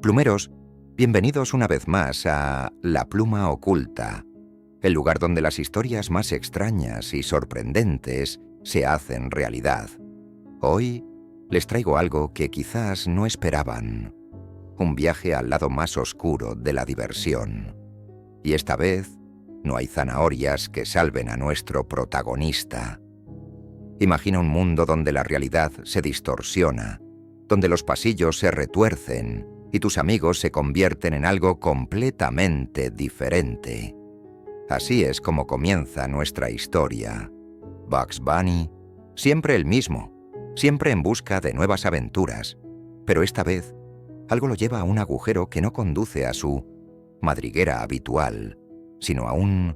Plumeros, bienvenidos una vez más a La Pluma Oculta, el lugar donde las historias más extrañas y sorprendentes se hacen realidad. Hoy les traigo algo que quizás no esperaban, un viaje al lado más oscuro de la diversión. Y esta vez no hay zanahorias que salven a nuestro protagonista. Imagina un mundo donde la realidad se distorsiona, donde los pasillos se retuercen y tus amigos se convierten en algo completamente diferente. Así es como comienza nuestra historia. Bugs Bunny, siempre el mismo, siempre en busca de nuevas aventuras, pero esta vez algo lo lleva a un agujero que no conduce a su madriguera habitual, sino a un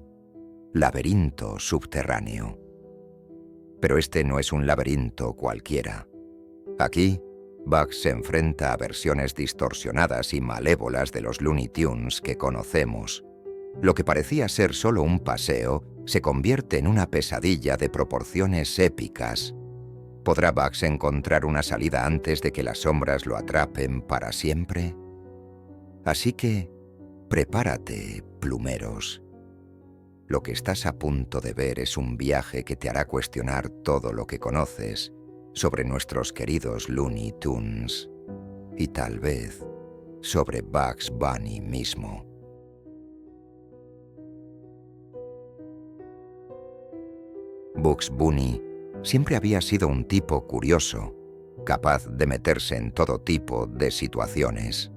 laberinto subterráneo. Pero este no es un laberinto cualquiera. Aquí, Bugs se enfrenta a versiones distorsionadas y malévolas de los Looney Tunes que conocemos. Lo que parecía ser solo un paseo se convierte en una pesadilla de proporciones épicas. ¿Podrá Bugs encontrar una salida antes de que las sombras lo atrapen para siempre? Así que, prepárate, plumeros. Lo que estás a punto de ver es un viaje que te hará cuestionar todo lo que conoces sobre nuestros queridos Looney Tunes y tal vez sobre Bugs Bunny mismo. Bugs Bunny siempre había sido un tipo curioso, capaz de meterse en todo tipo de situaciones.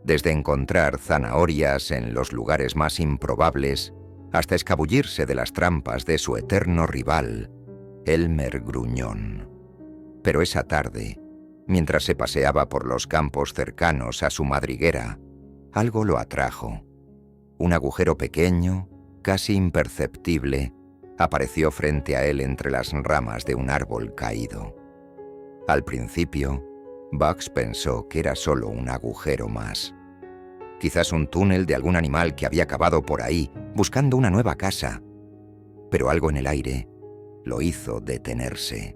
Desde encontrar zanahorias en los lugares más improbables hasta escabullirse de las trampas de su eterno rival, Elmer Gruñón. Pero esa tarde, mientras se paseaba por los campos cercanos a su madriguera, algo lo atrajo. Un agujero pequeño, casi imperceptible, apareció frente a él entre las ramas de un árbol caído. Al principio, Bugs pensó que era solo un agujero más. Quizás un túnel de algún animal que había cavado por ahí, buscando una nueva casa. Pero algo en el aire lo hizo detenerse.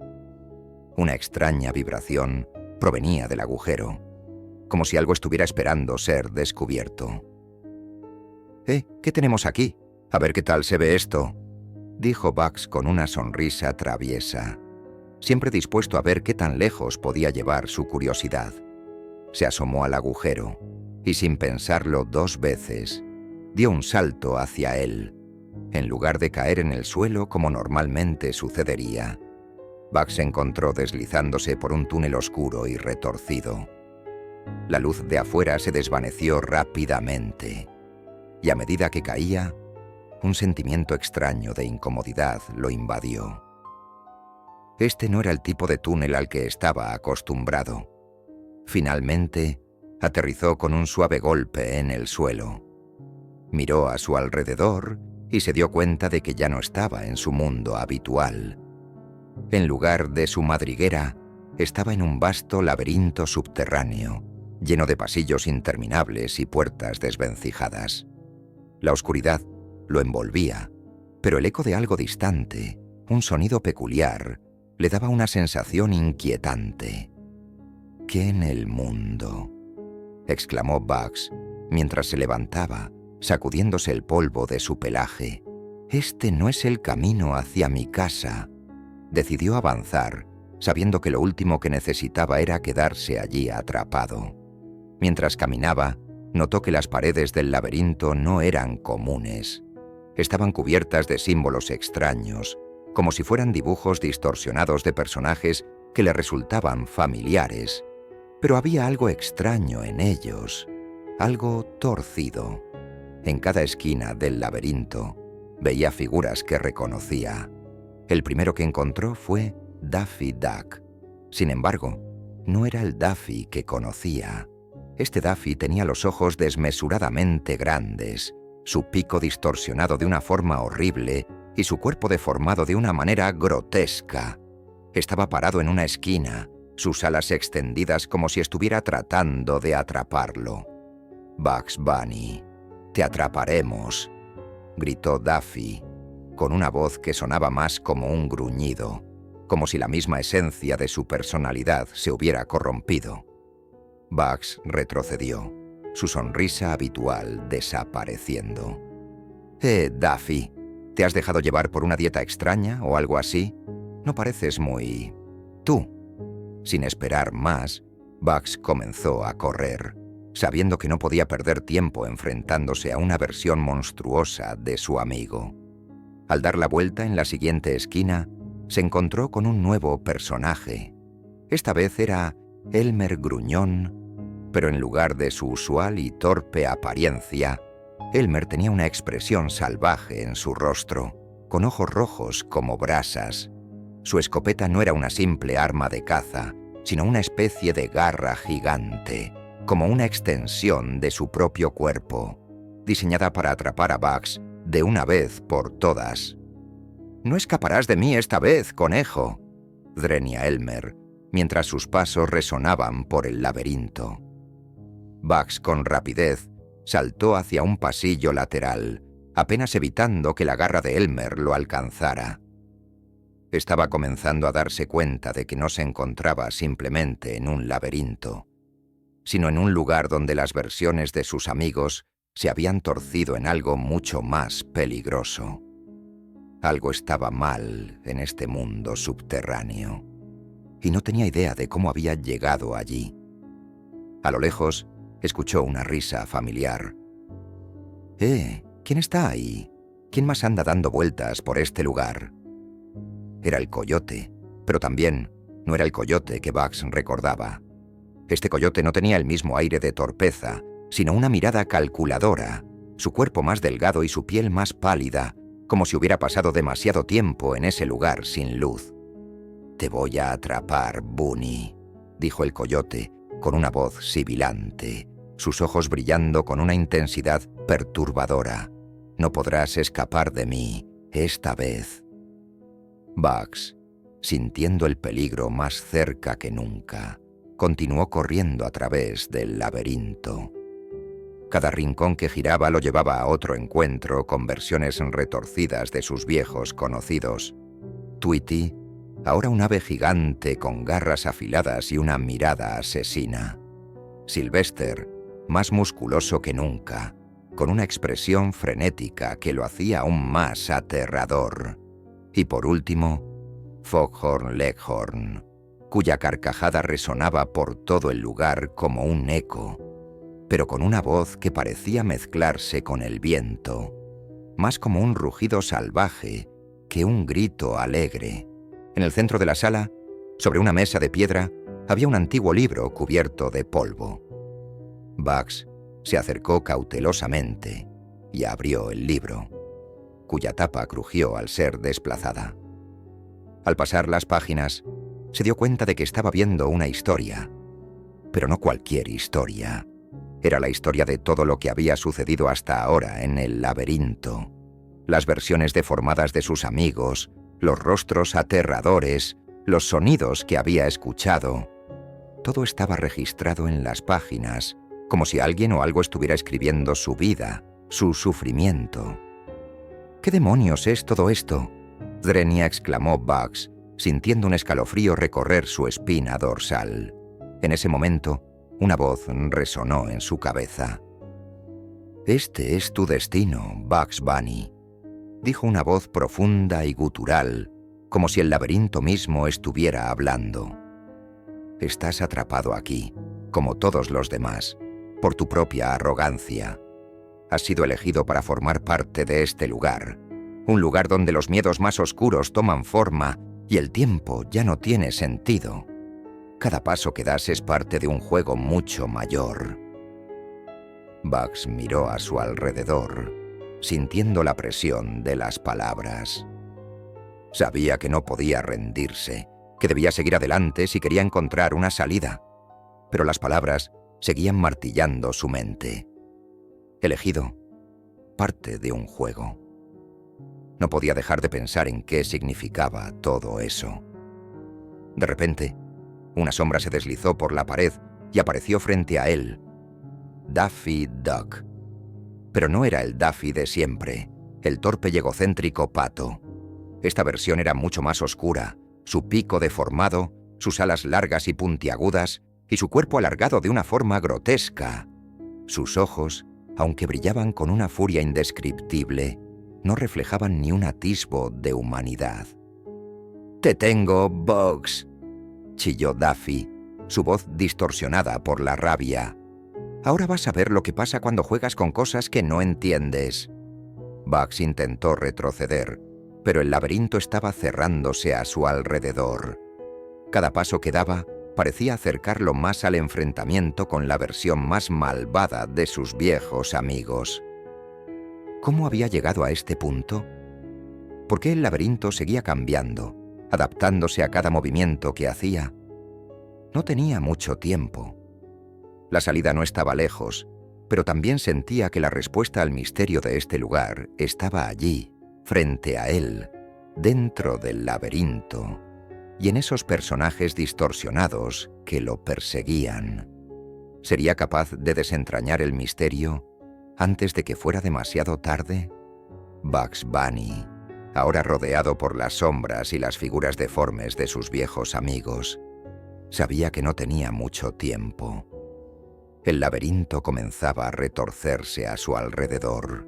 Una extraña vibración provenía del agujero, como si algo estuviera esperando ser descubierto. ¿Qué tenemos aquí? A ver qué tal se ve esto, dijo Bugs con una sonrisa traviesa, siempre dispuesto a ver qué tan lejos podía llevar su curiosidad. Se asomó al agujero y, sin pensarlo dos veces, dio un salto hacia él, en lugar de caer en el suelo como normalmente sucedería. Bugs se encontró deslizándose por un túnel oscuro y retorcido. La luz de afuera se desvaneció rápidamente, y a medida que caía, un sentimiento extraño de incomodidad lo invadió. Este no era el tipo de túnel al que estaba acostumbrado. Finalmente, aterrizó con un suave golpe en el suelo. Miró a su alrededor y se dio cuenta de que ya no estaba en su mundo habitual. En lugar de su madriguera, estaba en un vasto laberinto subterráneo, lleno de pasillos interminables y puertas desvencijadas. La oscuridad lo envolvía, pero el eco de algo distante, un sonido peculiar, le daba una sensación inquietante. «¿Qué en el mundo?», exclamó Bugs, mientras se levantaba, sacudiéndose el polvo de su pelaje. «Este no es el camino hacia mi casa». Decidió avanzar, sabiendo que lo último que necesitaba era quedarse allí atrapado. Mientras caminaba, notó que las paredes del laberinto no eran comunes. Estaban cubiertas de símbolos extraños, como si fueran dibujos distorsionados de personajes que le resultaban familiares. Pero había algo extraño en ellos, algo torcido. En cada esquina del laberinto veía figuras que reconocía. El primero que encontró fue Daffy Duck. Sin embargo, no era el Daffy que conocía. Este Daffy tenía los ojos desmesuradamente grandes, su pico distorsionado de una forma horrible y su cuerpo deformado de una manera grotesca. Estaba parado en una esquina, sus alas extendidas como si estuviera tratando de atraparlo. «Bugs Bunny, te atraparemos», gritó Daffy, con una voz que sonaba más como un gruñido, como si la misma esencia de su personalidad se hubiera corrompido. Bugs retrocedió, su sonrisa habitual desapareciendo. Daffy, ¿te has dejado llevar por una dieta extraña o algo así? No pareces muy... tú. Sin esperar más, Bugs comenzó a correr, sabiendo que no podía perder tiempo enfrentándose a una versión monstruosa de su amigo. Al dar la vuelta en la siguiente esquina, se encontró con un nuevo personaje. Esta vez era Elmer Gruñón, pero en lugar de su usual y torpe apariencia, Elmer tenía una expresión salvaje en su rostro, con ojos rojos como brasas. Su escopeta no era una simple arma de caza, sino una especie de garra gigante, como una extensión de su propio cuerpo, diseñada para atrapar a Bugs de una vez por todas. «No escaparás de mí esta vez, conejo», gruñía Elmer, mientras sus pasos resonaban por el laberinto. Bugs, con rapidez, saltó hacia un pasillo lateral, apenas evitando que la garra de Elmer lo alcanzara. Estaba comenzando a darse cuenta de que no se encontraba simplemente en un laberinto, sino en un lugar donde las versiones de sus amigos se habían torcido en algo mucho más peligroso. Algo estaba mal en este mundo subterráneo, y no tenía idea de cómo había llegado allí. A lo lejos, escuchó una risa familiar. ¿Quién está ahí? ¿Quién más anda dando vueltas por este lugar? Era el coyote, pero también no era el coyote que Bugs recordaba. Este coyote no tenía el mismo aire de torpeza, sino una mirada calculadora, su cuerpo más delgado y su piel más pálida, como si hubiera pasado demasiado tiempo en ese lugar sin luz. «Te voy a atrapar, Bunny», dijo el coyote, con una voz sibilante, sus ojos brillando con una intensidad perturbadora. «No podrás escapar de mí, esta vez». Bugs, sintiendo el peligro más cerca que nunca, continuó corriendo a través del laberinto. Cada rincón que giraba lo llevaba a otro encuentro con versiones retorcidas de sus viejos conocidos. Tweety, ahora un ave gigante con garras afiladas y una mirada asesina. Sylvester, más musculoso que nunca, con una expresión frenética que lo hacía aún más aterrador. Y por último, Foghorn Leghorn, cuya carcajada resonaba por todo el lugar como un eco, pero con una voz que parecía mezclarse con el viento, más como un rugido salvaje que un grito alegre. En el centro de la sala, sobre una mesa de piedra, había un antiguo libro cubierto de polvo. Bugs se acercó cautelosamente y abrió el libro, cuya tapa crujió al ser desplazada. Al pasar las páginas, se dio cuenta de que estaba viendo una historia, pero no cualquier historia. Era la historia de todo lo que había sucedido hasta ahora en el laberinto. Las versiones deformadas de sus amigos, los rostros aterradores, los sonidos que había escuchado. Todo estaba registrado en las páginas, como si alguien o algo estuviera escribiendo su vida, su sufrimiento. «¿Qué demonios es todo esto?», Drenia exclamó Bugs, sintiendo un escalofrío recorrer su espina dorsal. En ese momento, una voz resonó en su cabeza. «Este es tu destino, Bugs Bunny», dijo una voz profunda y gutural, como si el laberinto mismo estuviera hablando. «Estás atrapado aquí, como todos los demás, por tu propia arrogancia. Has sido elegido para formar parte de este lugar, un lugar donde los miedos más oscuros toman forma y el tiempo ya no tiene sentido. Cada paso que das es parte de un juego mucho mayor». Bugs miró a su alrededor, sintiendo la presión de las palabras. Sabía que no podía rendirse, que debía seguir adelante si quería encontrar una salida, pero las palabras seguían martillando su mente. Elegido, parte de un juego. No podía dejar de pensar en qué significaba todo eso. De repente, una sombra se deslizó por la pared y apareció frente a él. Daffy Duck. Pero no era el Daffy de siempre, el torpe y egocéntrico pato. Esta versión era mucho más oscura, su pico deformado, sus alas largas y puntiagudas, y su cuerpo alargado de una forma grotesca. Sus ojos, aunque brillaban con una furia indescriptible, no reflejaban ni un atisbo de humanidad. «Te tengo, Bugs», chilló Daffy, su voz distorsionada por la rabia. «Ahora vas a ver lo que pasa cuando juegas con cosas que no entiendes». Bugs intentó retroceder, pero el laberinto estaba cerrándose a su alrededor. Cada paso que daba parecía acercarlo más al enfrentamiento con la versión más malvada de sus viejos amigos. ¿Cómo había llegado a este punto? ¿Por qué el laberinto seguía cambiando, adaptándose a cada movimiento que hacía? No tenía mucho tiempo. La salida no estaba lejos, pero también sentía que la respuesta al misterio de este lugar estaba allí, frente a él, dentro del laberinto, y en esos personajes distorsionados que lo perseguían. ¿Sería capaz de desentrañar el misterio antes de que fuera demasiado tarde? Bugs Bunny, ahora rodeado por las sombras y las figuras deformes de sus viejos amigos, sabía que no tenía mucho tiempo. El laberinto comenzaba a retorcerse a su alrededor.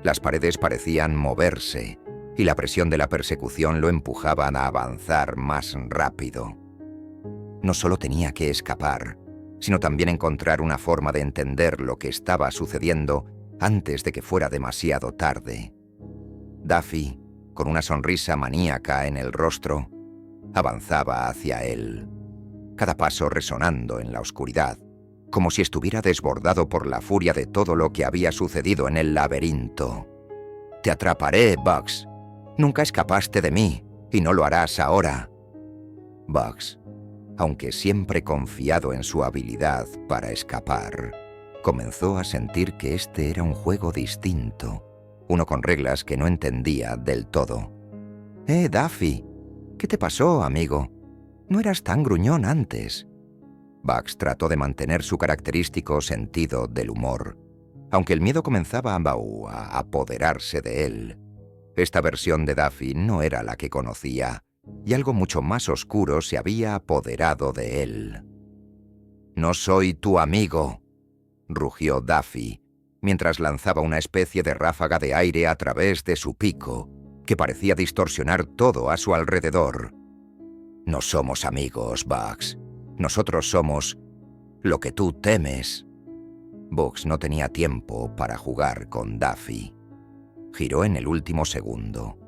Las paredes parecían moverse, y la presión de la persecución lo empujaba a avanzar más rápido. No solo tenía que escapar, sino también encontrar una forma de entender lo que estaba sucediendo antes de que fuera demasiado tarde. Daffy, con una sonrisa maníaca en el rostro, avanzaba hacia él, cada paso resonando en la oscuridad, como si estuviera desbordado por la furia de todo lo que había sucedido en el laberinto. «Te atraparé, Bugs. Nunca escapaste de mí, y no lo harás ahora». Bugs, aunque siempre confiado en su habilidad para escapar, comenzó a sentir que este era un juego distinto, uno con reglas que no entendía del todo. Daffy, ¿qué te pasó, amigo? No eras tan gruñón antes». Bugs trató de mantener su característico sentido del humor, aunque el miedo comenzaba a apoderarse de él. Esta versión de Daffy no era la que conocía, y algo mucho más oscuro se había apoderado de él. «No soy tu amigo», rugió Daffy, mientras lanzaba una especie de ráfaga de aire a través de su pico, que parecía distorsionar todo a su alrededor. «No somos amigos, Bugs. Nosotros somos lo que tú temes». Bugs no tenía tiempo para jugar con Daffy. Giró en el último segundo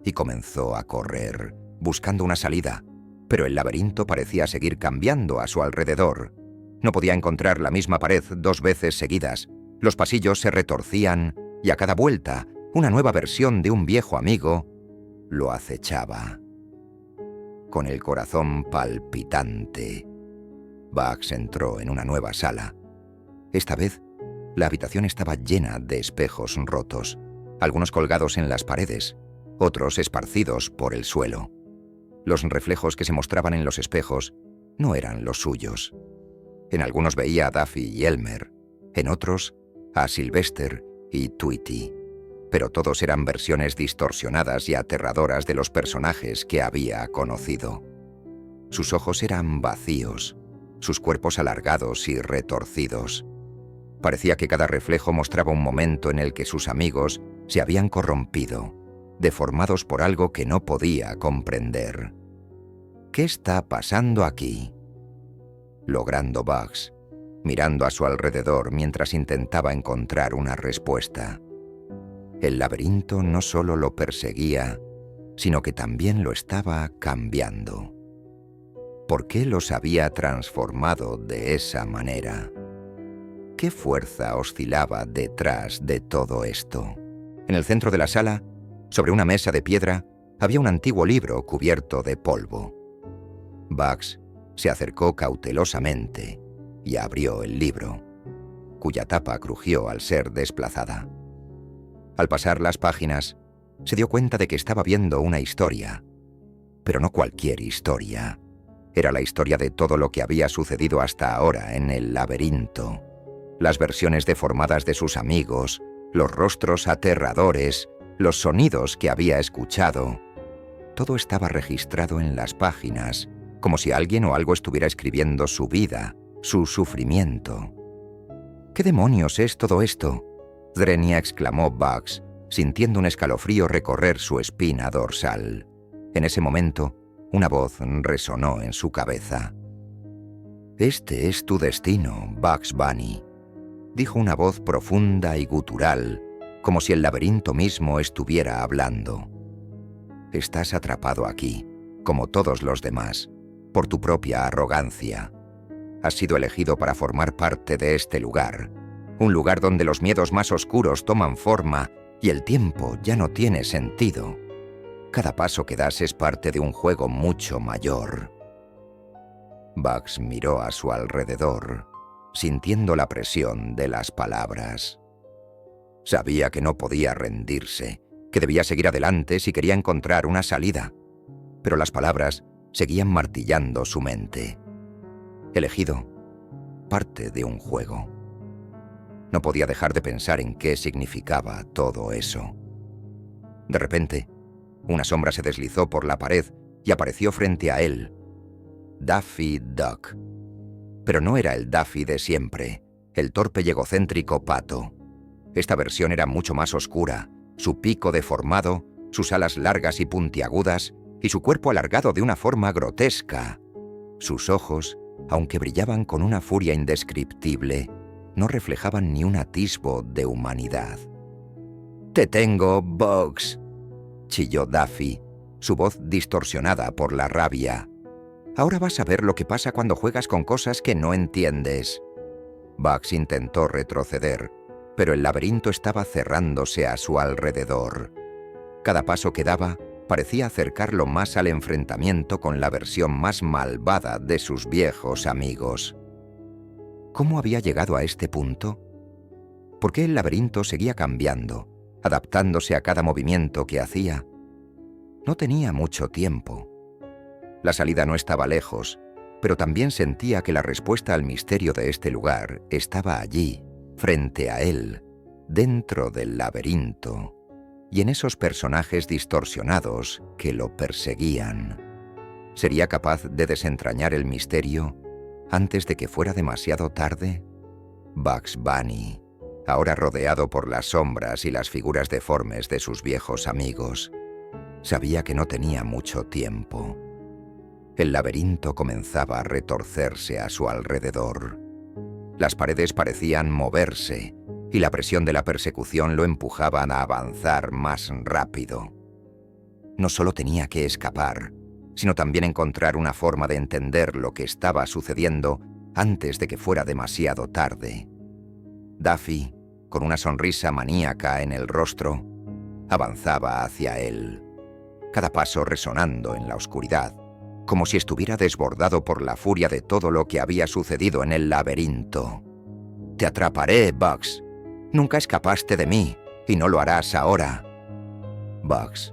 y comenzó a correr, buscando una salida, pero el laberinto parecía seguir cambiando a su alrededor. No podía encontrar la misma pared 2 veces seguidas. Los pasillos se retorcían y a cada vuelta una nueva versión de un viejo amigo lo acechaba. Con el corazón palpitante, Bugs entró en una nueva sala. Esta vez, la habitación estaba llena de espejos rotos, algunos colgados en las paredes, otros esparcidos por el suelo. Los reflejos que se mostraban en los espejos no eran los suyos. En algunos veía a Daffy y Elmer, en otros a Sylvester y Tweety, pero todos eran versiones distorsionadas y aterradoras de los personajes que había conocido. Sus ojos eran vacíos, sus cuerpos alargados y retorcidos. Parecía que cada reflejo mostraba un momento en el que sus amigos se habían corrompido, deformados por algo que no podía comprender. ¿Qué está pasando aquí?, logrando Bugs, mirando a su alrededor mientras intentaba encontrar una respuesta. El laberinto no solo lo perseguía, sino que también lo estaba cambiando. ¿Por qué los había transformado de esa manera? ¿Qué fuerza oscilaba detrás de todo esto? En el centro de la sala, sobre una mesa de piedra, había un antiguo libro cubierto de polvo. Bugs se acercó cautelosamente y abrió el libro, cuya tapa crujió al ser desplazada. Al pasar las páginas, se dio cuenta de que estaba viendo una historia, pero no cualquier historia. Era la historia de todo lo que había sucedido hasta ahora en el laberinto. Las versiones deformadas de sus amigos, los rostros aterradores, los sonidos que había escuchado. Todo estaba registrado en las páginas como si alguien o algo estuviera escribiendo su vida, su sufrimiento. ¿Qué demonios es todo esto?, Drenia exclamó Bugs, sintiendo un escalofrío recorrer su espina dorsal. En ese momento, una voz resonó en su cabeza. «Este es tu destino, Bugs Bunny», dijo una voz profunda y gutural, como si el laberinto mismo estuviera hablando. «Estás atrapado aquí, como todos los demás, por tu propia arrogancia. Has sido elegido para formar parte de este lugar, un lugar donde los miedos más oscuros toman forma y el tiempo ya no tiene sentido. Cada paso que das es parte de un juego mucho mayor». Bugs miró a su alrededor, sintiendo la presión de las palabras. Sabía que no podía rendirse, que debía seguir adelante si quería encontrar una salida, pero las palabras seguían martillando su mente. Elegido, parte de un juego. No podía dejar de pensar en qué significaba todo eso. De repente, una sombra se deslizó por la pared y apareció frente a él. Daffy Duck. Pero no era el Daffy de siempre, el torpe y egocéntrico pato. Esta versión era mucho más oscura, su pico deformado, sus alas largas y puntiagudas, y su cuerpo alargado de una forma grotesca. Sus ojos, aunque brillaban con una furia indescriptible, no reflejaban ni un atisbo de humanidad. «Te tengo, Bugs», chilló Daffy, su voz distorsionada por la rabia. «Ahora vas a ver lo que pasa cuando juegas con cosas que no entiendes». Bugs intentó retroceder, pero el laberinto estaba cerrándose a su alrededor. Cada paso que daba parecía acercarlo más al enfrentamiento con la versión más malvada de sus viejos amigos. ¿Cómo había llegado a este punto? ¿Por qué el laberinto seguía cambiando, adaptándose a cada movimiento que hacía? No tenía mucho tiempo. La salida no estaba lejos, pero también sentía que la respuesta al misterio de este lugar estaba allí, frente a él, dentro del laberinto, y en esos personajes distorsionados que lo perseguían. ¿Sería capaz de desentrañar el misterio antes de que fuera demasiado tarde? Bugs Bunny, ahora rodeado por las sombras y las figuras deformes de sus viejos amigos, sabía que no tenía mucho tiempo. El laberinto comenzaba a retorcerse a su alrededor. Las paredes parecían moverse, y la presión de la persecución lo empujaban a avanzar más rápido. No solo tenía que escapar, sino también encontrar una forma de entender lo que estaba sucediendo antes de que fuera demasiado tarde. Daffy, con una sonrisa maníaca en el rostro, avanzaba hacia él, cada paso resonando en la oscuridad, como si estuviera desbordado por la furia de todo lo que había sucedido en el laberinto. «Te atraparé, Bugs. Nunca escapaste de mí, y no lo harás ahora». Bugs,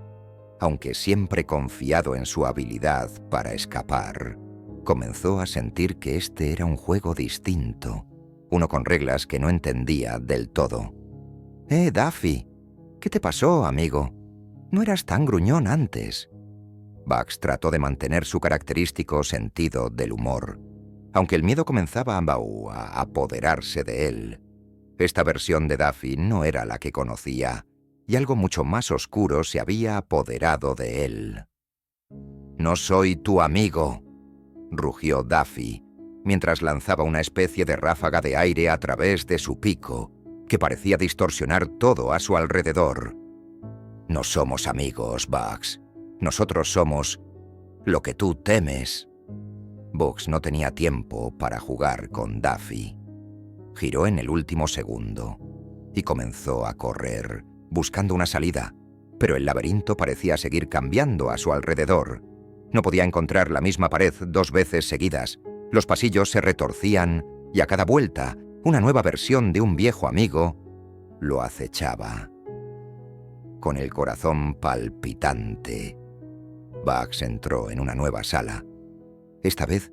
aunque siempre confiado en su habilidad para escapar, comenzó a sentir que este era un juego distinto, uno con reglas que no entendía del todo. Daffy, ¿qué te pasó, amigo? No eras tan gruñón antes». Bugs trató de mantener su característico sentido del humor, aunque el miedo comenzaba a apoderarse de él. Esta versión de Daffy no era la que conocía, y algo mucho más oscuro se había apoderado de él. «No soy tu amigo», rugió Daffy, mientras lanzaba una especie de ráfaga de aire a través de su pico, que parecía distorsionar todo a su alrededor. «No somos amigos, Bugs. Nosotros somos lo que tú temes». Bugs no tenía tiempo para jugar con Daffy. Giró en el último segundo y comenzó a correr, buscando una salida, pero el laberinto parecía seguir cambiando a su alrededor. No podía encontrar la misma pared 2 veces seguidas. Los pasillos se retorcían y a cada vuelta una nueva versión de un viejo amigo lo acechaba. Con el corazón palpitante, Bugs entró en una nueva sala. Esta vez,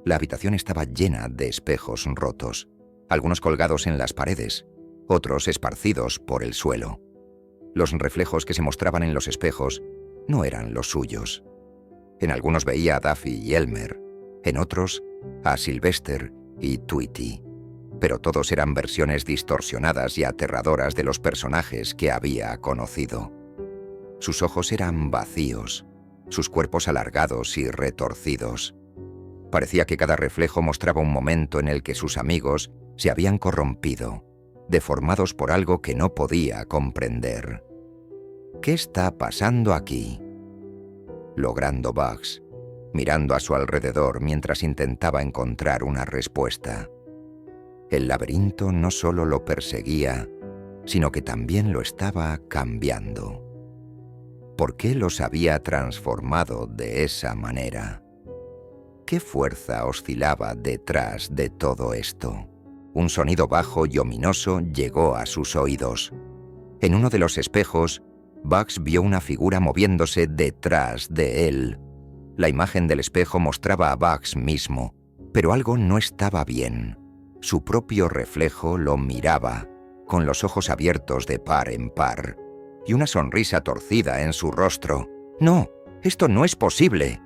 la habitación estaba llena de espejos rotos, algunos colgados en las paredes, otros esparcidos por el suelo. Los reflejos que se mostraban en los espejos no eran los suyos. En algunos veía a Daffy y Elmer, en otros a Sylvester y Tweety, pero todos eran versiones distorsionadas y aterradoras de los personajes que había conocido. Sus ojos eran vacíos, sus cuerpos alargados y retorcidos. Parecía que cada reflejo mostraba un momento en el que sus amigos se habían corrompido, deformados por algo que no podía comprender. ¿Qué está pasando aquí?, logrando Bugs, mirando a su alrededor mientras intentaba encontrar una respuesta. El laberinto no solo lo perseguía, sino que también lo estaba cambiando. ¿Por qué los había transformado de esa manera? ¿Qué fuerza oscilaba detrás de todo esto? Un sonido bajo y ominoso llegó a sus oídos. En uno de los espejos, Bugs vio una figura moviéndose detrás de él. La imagen del espejo mostraba a Bugs mismo, pero algo no estaba bien. Su propio reflejo lo miraba, con los ojos abiertos de par en par, y una sonrisa torcida en su rostro. «¡No! ¡Esto no es posible!».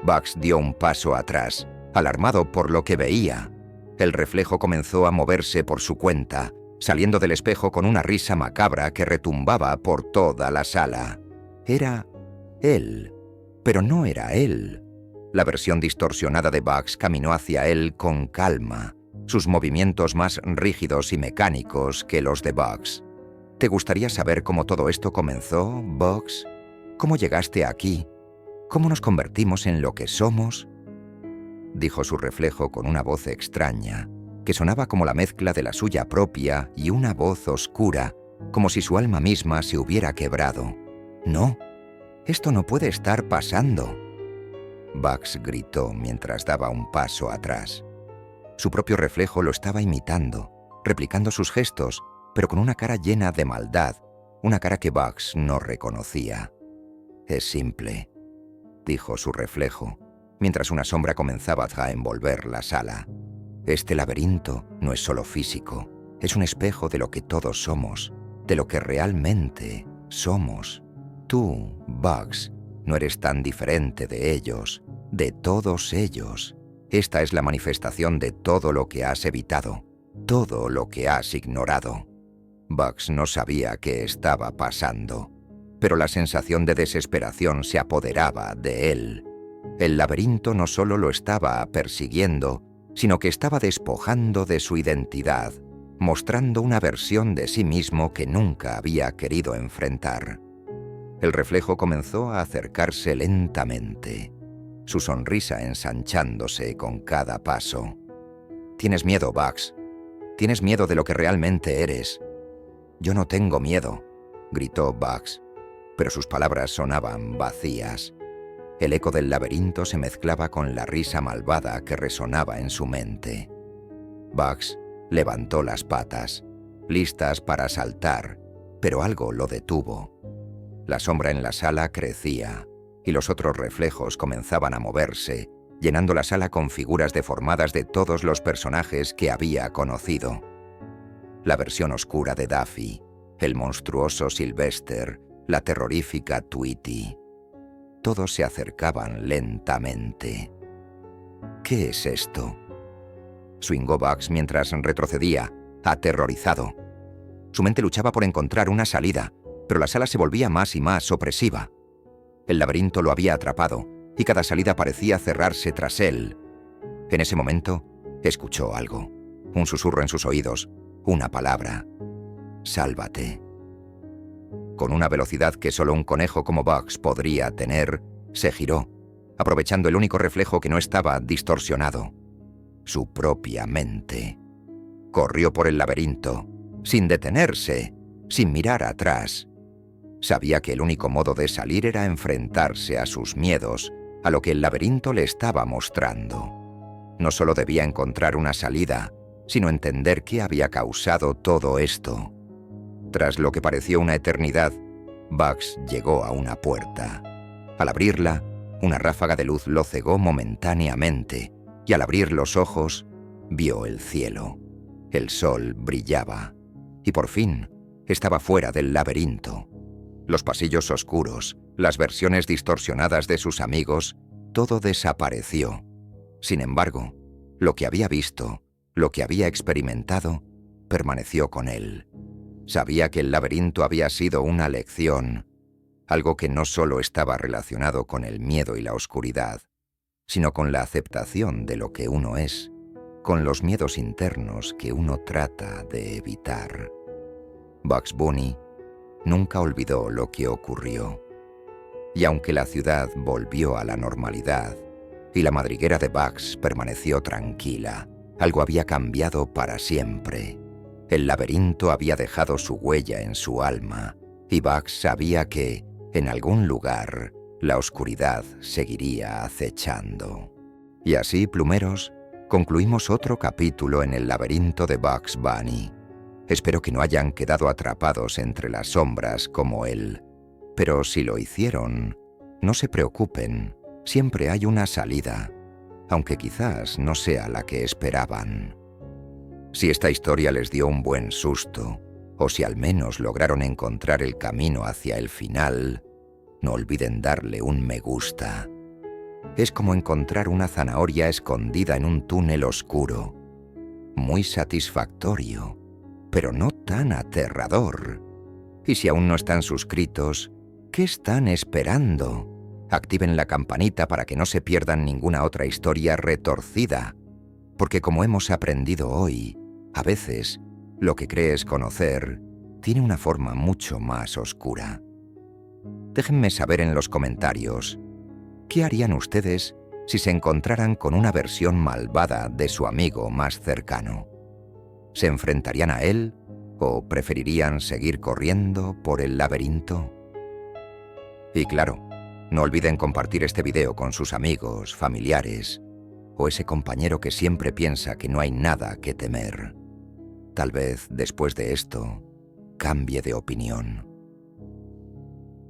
Bugs dio un paso atrás, alarmado por lo que veía. El reflejo comenzó a moverse por su cuenta, saliendo del espejo con una risa macabra que retumbaba por toda la sala. Era él, pero no era él. La versión distorsionada de Bugs caminó hacia él con calma, sus movimientos más rígidos y mecánicos que los de Bugs. ¿Te gustaría saber cómo todo esto comenzó, Bugs? ¿Cómo llegaste aquí? ¿Cómo nos convertimos en lo que somos?, dijo su reflejo con una voz extraña, que sonaba como la mezcla de la suya propia y una voz oscura, como si su alma misma se hubiera quebrado. «No, esto no puede estar pasando», Bugs gritó mientras daba un paso atrás. Su propio reflejo lo estaba imitando, replicando sus gestos, pero con una cara llena de maldad, una cara que Bugs no reconocía. «Es simple», dijo su reflejo, mientras una sombra comenzaba a envolver la sala. «Este laberinto no es solo físico, es un espejo de lo que todos somos, de lo que realmente somos. Tú, Bugs, no eres tan diferente de ellos, de todos ellos. Esta es la manifestación de todo lo que has evitado, todo lo que has ignorado». Bugs no sabía qué estaba pasando, pero la sensación de desesperación se apoderaba de él. El laberinto no solo lo estaba persiguiendo, sino que estaba despojando de su identidad, mostrando una versión de sí mismo que nunca había querido enfrentar. El reflejo comenzó a acercarse lentamente, su sonrisa ensanchándose con cada paso. «Tienes miedo, Bugs. Tienes miedo de lo que realmente eres». «Yo no tengo miedo», gritó Bugs, pero sus palabras sonaban vacías. El eco del laberinto se mezclaba con la risa malvada que resonaba en su mente. Bugs levantó las patas, listas para saltar, pero algo lo detuvo. La sombra en la sala crecía, y los otros reflejos comenzaban a moverse, llenando la sala con figuras deformadas de todos los personajes que había conocido. La versión oscura de Daffy, el monstruoso Sylvester, la terrorífica Tweety. Todos se acercaban lentamente. «¿Qué es esto?», swingó Bugs mientras retrocedía, aterrorizado. Su mente luchaba por encontrar una salida, pero la sala se volvía más y más opresiva. El laberinto lo había atrapado, y cada salida parecía cerrarse tras él. En ese momento, escuchó algo, un susurro en sus oídos, una palabra: «Sálvate». Con una velocidad que solo un conejo como Bugs podría tener, se giró, aprovechando el único reflejo que no estaba distorsionado: su propia mente. Corrió por el laberinto, sin detenerse, sin mirar atrás. Sabía que el único modo de salir era enfrentarse a sus miedos, a lo que el laberinto le estaba mostrando. No solo debía encontrar una salida, sino entender qué había causado todo esto. Tras lo que pareció una eternidad, Bugs llegó a una puerta. Al abrirla, una ráfaga de luz lo cegó momentáneamente, y al abrir los ojos, vio el cielo. El sol brillaba, y por fin estaba fuera del laberinto. Los pasillos oscuros, las versiones distorsionadas de sus amigos, todo desapareció. Sin embargo, lo que había visto, lo que había experimentado, permaneció con él. Sabía que el laberinto había sido una lección, algo que no solo estaba relacionado con el miedo y la oscuridad, sino con la aceptación de lo que uno es, con los miedos internos que uno trata de evitar. Bugs Bunny nunca olvidó lo que ocurrió. Y aunque la ciudad volvió a la normalidad y la madriguera de Bugs permaneció tranquila, algo había cambiado para siempre. El laberinto había dejado su huella en su alma y Bugs sabía que, en algún lugar, la oscuridad seguiría acechando. Y así, plumeros, concluimos otro capítulo en el laberinto de Bugs Bunny. Espero que no hayan quedado atrapados entre las sombras como él. Pero si lo hicieron, no se preocupen, siempre hay una salida, aunque quizás no sea la que esperaban. Si esta historia les dio un buen susto, o si al menos lograron encontrar el camino hacia el final, no olviden darle un me gusta. Es como encontrar una zanahoria escondida en un túnel oscuro. Muy satisfactorio, pero no tan aterrador. Y si aún no están suscritos, ¿qué están esperando? Activen la campanita para que no se pierdan ninguna otra historia retorcida, porque como hemos aprendido hoy, a veces lo que crees conocer tiene una forma mucho más oscura. Déjenme saber en los comentarios, ¿qué harían ustedes si se encontraran con una versión malvada de su amigo más cercano? ¿Se enfrentarían a él o preferirían seguir corriendo por el laberinto? Y claro, no olviden compartir este video con sus amigos, familiares o ese compañero que siempre piensa que no hay nada que temer. Tal vez, después de esto, cambie de opinión.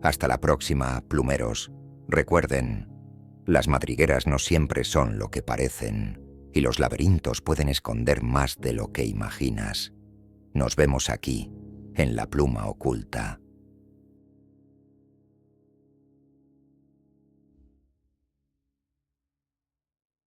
Hasta la próxima, plumeros. Recuerden, las madrigueras no siempre son lo que parecen, y los laberintos pueden esconder más de lo que imaginas. Nos vemos aquí, en La Pluma Oculta.